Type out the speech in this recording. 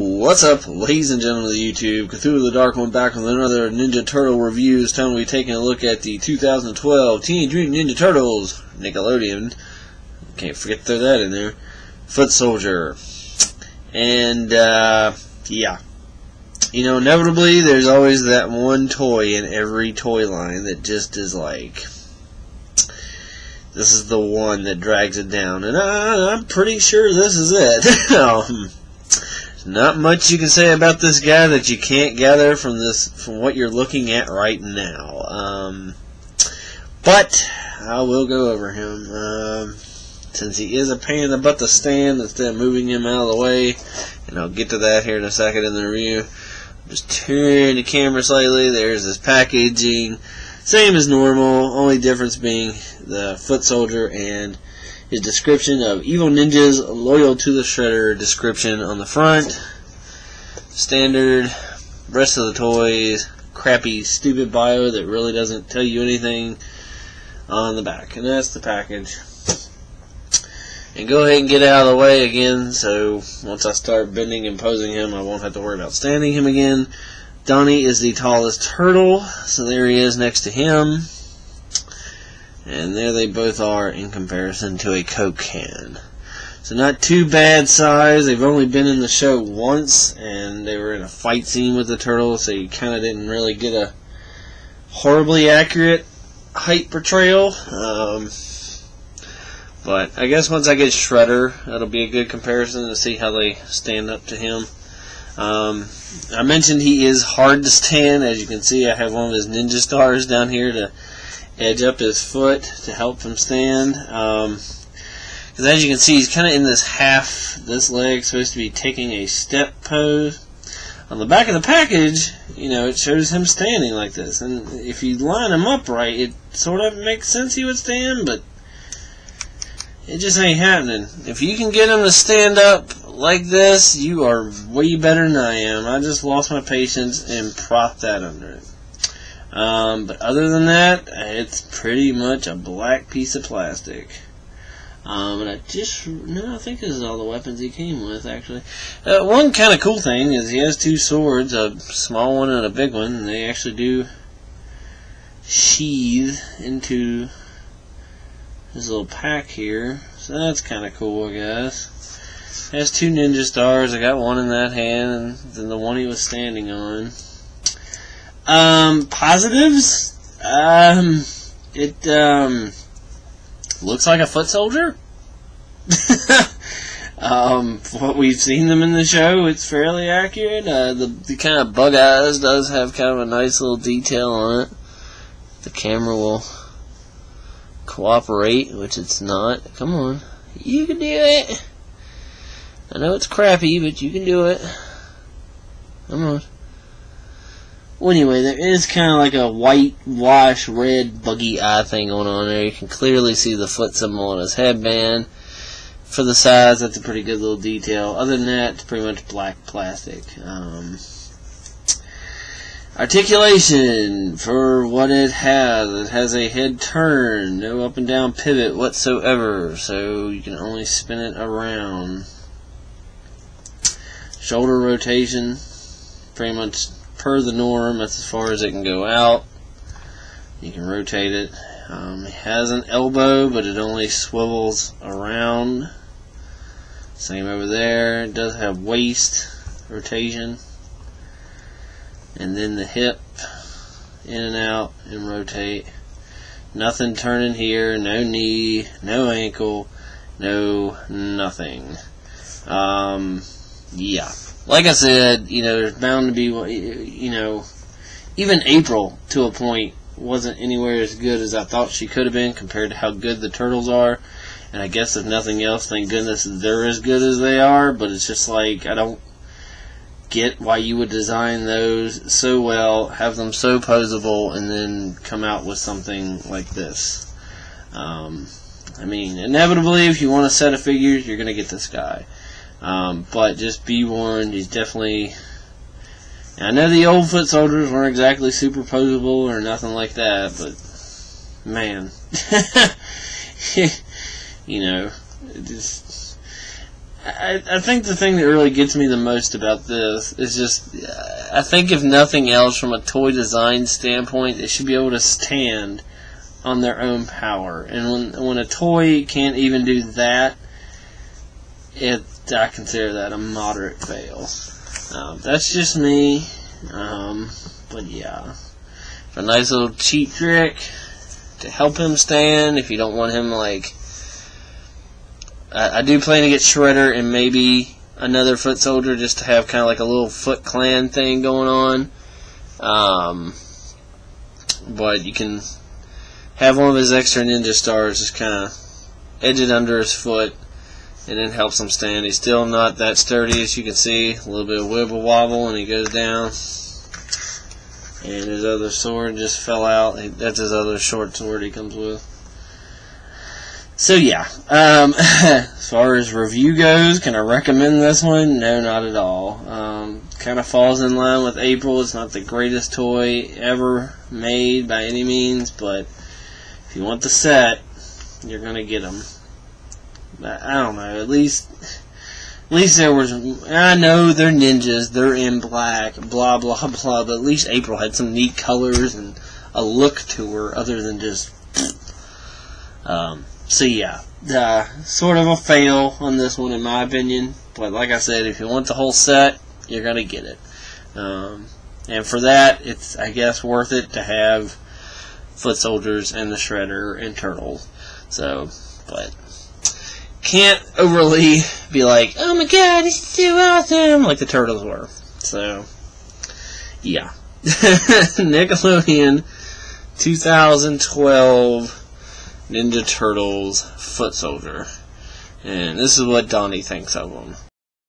What's up, ladies and gentlemen of the YouTube? CthulhuTheDarkOne back with another Ninja Turtle review. This time we'll be taking a look at the 2012 Teenage Mutant Ninja Turtles, Nickelodeon. Can't forget to throw that in there. Foot Soldier. And, yeah. You know, inevitably, there's always that one toy in every toy line that just is like, this is the one that drags it down. And I'm pretty sure this is it. Not much you can say about this guy that you can't gather from what you're looking at right now. But I will go over him since he is a pain in the butt to stand instead of moving him out of the way, and I'll get to that here in a second in the review. Just turn the camera slightly. There's his packaging, same as normal, only difference being the foot soldier and his description of evil ninjas loyal to the Shredder description on the front. Standard. Rest of the toys, crappy, stupid bio that really doesn't tell you anything on the back. And that's the package. And go ahead and get out of the way again, so once I start bending and posing him, I won't have to worry about standing him again. Donnie is the tallest turtle, so there he is next to him. And there they both are in comparison to a Coke can. So not too bad size. They've only been in the show once, and they were in a fight scene with the turtles, so you kind of didn't really get a horribly accurate height portrayal. But I guess once I get Shredder, that'll be a good comparison to see how they stand up to him. I mentioned he is hard to stand. As you can see, I have one of his ninja stars down here to edge up his foot to help him stand. Because as you can see, he's kind of in this half, this leg supposed to be taking a step pose. On the back of the package, you know, it shows him standing like this. And if you line him up right, it sort of makes sense he would stand, but it just ain't happening. If you can get him to stand up like this, you are way better than I am. I just lost my patience and propped that under it. But other than that, it's pretty much a black piece of plastic. And I think this is all the weapons he came with, actually. One kind of cool thing is he has two swords, a small one and a big one, and they actually do sheathe into this little pack here. So that's kind of cool, I guess. Has two ninja stars. I got one in that hand, and then the one he was standing on. Positives? It looks like a foot soldier. What we've seen them in the show, it's fairly accurate. The kind of bug eyes does have kind of a nice little detail on it. The camera will cooperate, which it's not. Come on, you can do it. I know it's crappy, but you can do it. Come on. Well, anyway, there is kind of like a whitewash red buggy eye thing going on there. You can clearly see the foot symbol on his headband. For the size, that's a pretty good little detail. Other than that, it's pretty much black plastic. Articulation, for what it has a head turn, no up and down pivot whatsoever, so you can only spin it around. Shoulder rotation, pretty much per the norm, that's as far as it can go out. You can rotate it. It has an elbow, but it only swivels around. Same over there. It does have waist rotation. And then the hip, in and out, and rotate. Nothing turning here, no knee, no ankle, no nothing. Yeah. Like I said, you know, there's bound to be, you know, even April, to a point, wasn't anywhere as good as I thought she could have been compared to how good the turtles are. And I guess if nothing else, thank goodness they're as good as they are, but it's just like, I don't get why you would design those so well, have them so posable, and then come out with something like this. I mean, inevitably, if you want a set of figures, you're going to get this guy. But just be warned, he's definitely... I know the old foot soldiers weren't exactly super posable or nothing like that, but man, you know, I think the thing that really gets me the most about this is just, I think if nothing else from a toy design standpoint, they should be able to stand on their own power. And when a toy can't even do that, I consider that a moderate fail. That's just me. But yeah, a nice little cheap trick to help him stand. If you don't want him, like, I do plan to get Shredder and maybe another foot soldier just to have kind of like a little Foot Clan thing going on. But you can have one of his extra ninja stars just kind of edge it under his foot, and it helps him stand. He's still not that sturdy, as you can see. A little bit of wibble wobble, and he goes down. And his other sword just fell out. That's his other short sword he comes with. So yeah, as far as review goes, can I recommend this one? No, not at all. Kind of falls in line with April. It's not the greatest toy ever made by any means, but if you want the set, you're gonna get them. I don't know. At least there was. I know they're ninjas. They're in black. Blah blah blah. But at least April had some neat colors and a look to her, other than just. So yeah, sort of a fail on this one in my opinion. But like I said, if you want the whole set, you're gonna get it. And for that, it's, I guess, worth it to have foot soldiers and the Shredder and Turtle. So, but can't overly be like, oh my god, this is so awesome, like the Turtles were. So, yeah. Nickelodeon 2012 Ninja Turtles Foot Soldier. And this is what Donnie thinks of them.